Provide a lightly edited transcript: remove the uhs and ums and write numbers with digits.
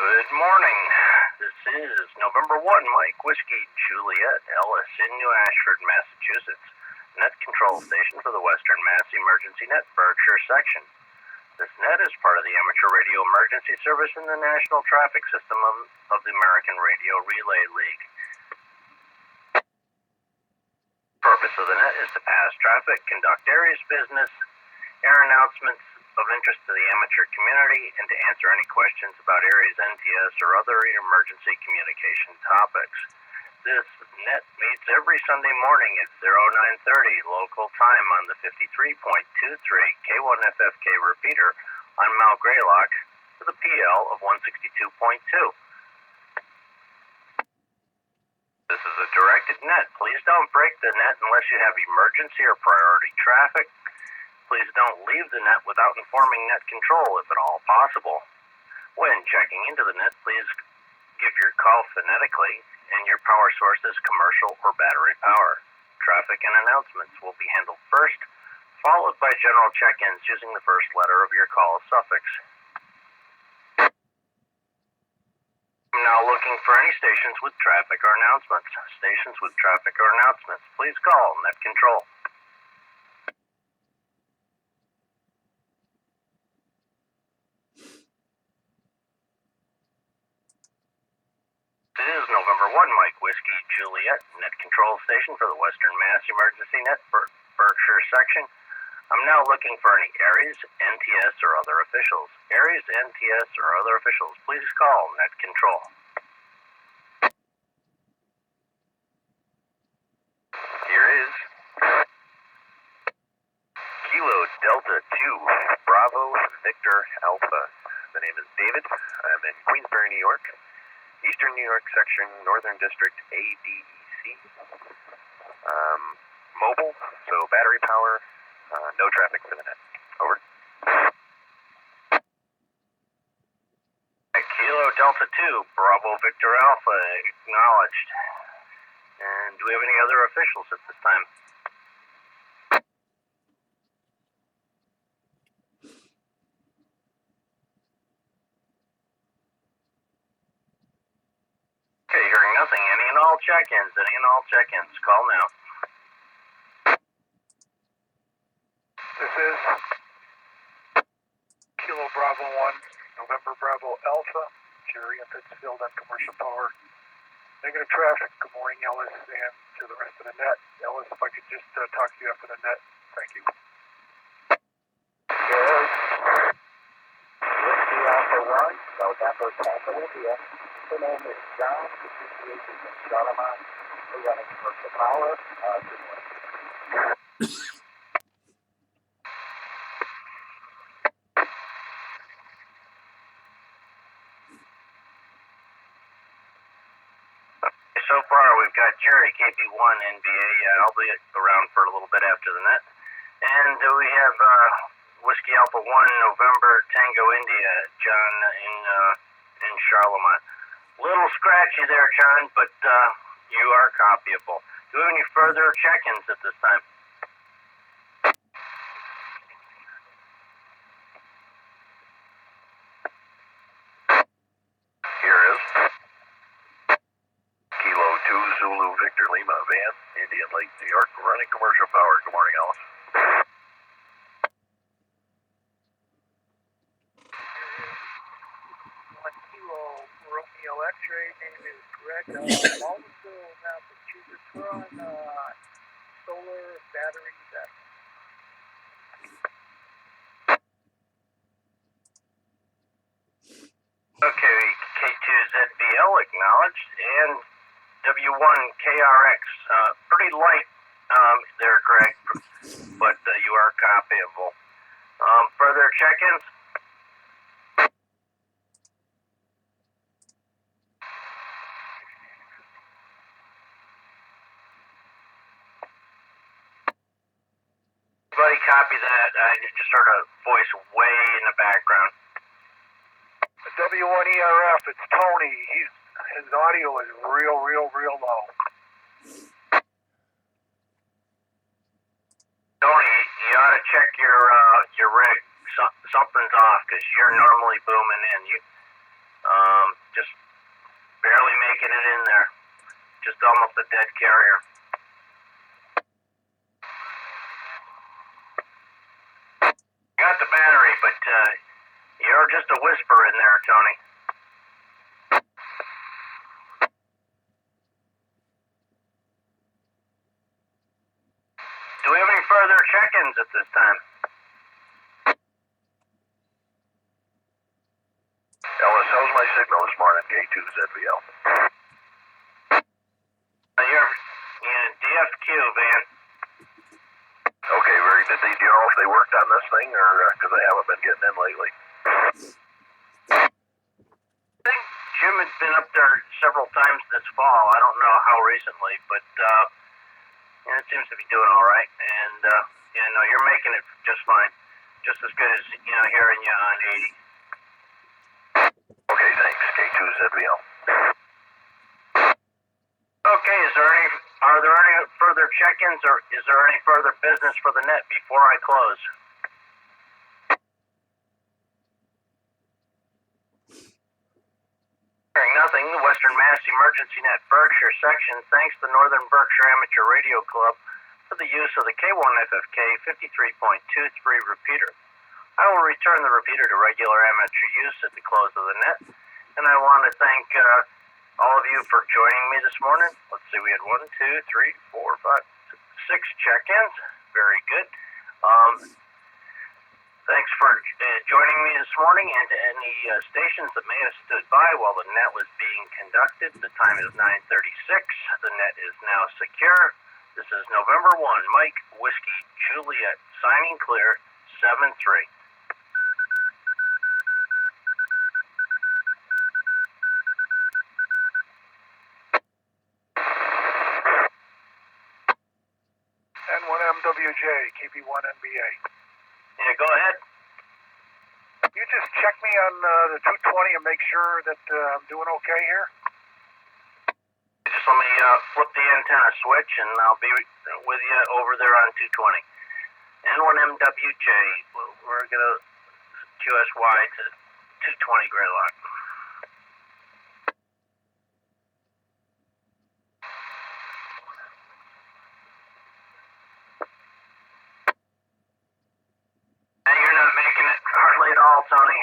Good morning. This is November 1, Mike Whiskey Juliet Ellis in New Ashford, Massachusetts. Net control station for the Western Mass Emergency Net Berkshire section. This net is part of the Amateur Radio Emergency Service in the National Traffic System of the American Radio Relay League. Purpose of the net is to pass traffic, conduct areas business, air announcements of interest to the amateur community, and to answer any questions about areas NTS or other emergency communication topics. This net meets every Sunday morning at 0930 local time on the 53.23 K1FFK repeater on Mount Greylock with a PL of 162.2. This is a directed net. Please don't break the net unless you have emergency or priority traffic. Please don't leave the net without informing net control if at all possible. When checking into the net, please give your call phonetically and your power source is commercial or battery power. Traffic and announcements will be handled first, followed by general check-ins using the first letter of your call suffix. I'm now looking for any stations with traffic or announcements. Stations with traffic or announcements, please call net control. This is November 1, Mike Whiskey Juliet, net control station for the Western Mass Emergency Net Berkshire section. I'm now looking for any ARES, NTS, or other officials. ARES, NTS, or other officials, please call net control. Here is Kilo Delta 2, Bravo Victor Alpha. The name is David. I'm in Queensbury, New York. Eastern New York section, Northern District, ADEC. Mobile, so battery power, no traffic for the net. Over. Kilo Delta 2, Bravo Victor Alpha, acknowledged. And do we have any other officials at this time? Okay, hearing nothing. Any and all check-ins. Call now. This is Kilo Bravo 1, November Bravo Alpha, Jerry in Pittsfield on commercial power. Negative traffic. Good morning, Ellis, and to the rest of the net. Ellis, if I could just talk to you after the net. Thank you. Yes. Whiskey Alpha 1, South Africa, India. The name is John. The situation is in Charlemont. We're running commercial power. Good morning. So far, we've got Jerry, KP1, NBA. I'll be around for a little bit after the net. And we have Whiskey Alpha 1, November, Tango, India, John in Charlemont. Little scratchy there, John, but you are copyable. Do we have any further check-ins at this time? Here is Kilo 2 Zulu Victor Lima Van, Indian Lake, New York, running commercial power. Good morning, Alice. Romeo X-ray, name is Greg, Baldwinsville, Massachusetts. We're on solar battery deck. Okay, K2ZBL acknowledged, and W1KRX, pretty light there, Greg, but you are copyable. Further check-ins? Everybody copy that. I just heard a voice way in the background. W1ERF, it's Tony. His audio is real low. Tony, you ought to check your rig. Something's off because you're normally booming in. almost a dead carrier. Got the battery, but you're just a whisper in there, Tony. Do we have any further check-ins at this time? Ellis, how's my signal this morning? K2ZVL. You're DFQ, Van. Okay, very good. Do you know if they worked on this thing, or because I haven't been getting in lately? I think Jim has been up there several times this fall. I don't know how recently, but it seems to be doing all right. And you're making it just fine, just as good as hearing you on 80. Okay, thanks. K2ZVL. Okay, are there any further check-ins, or is there any further business for the net before I close? Hearing nothing, the Western Mass Emergency Net Berkshire section thanks the Northern Berkshire Amateur Radio Club for the use of the K1FFK 53.23 repeater. I will return the repeater to regular amateur use at the close of the net, and I want to thank all of you for joining me this morning. Let's see, we had 1, 2, 3, 4, 5, 6 check-ins. Very good. Thanks for joining me this morning, and to any stations that may have stood by while the net was being conducted. The time is 9:36. The net is now secure. This is November 1, Mike Whiskey Juliet, signing clear, 7-3. N1MWJ, KB1NBA. Yeah, go ahead. You just check me on the 220 and make sure that I'm doing okay here. Just let me flip the antenna switch, and I'll be with you over there on 220. N1MWJ, we're going to QSY to 220 Greylock. You're not making it hardly at all, Tony.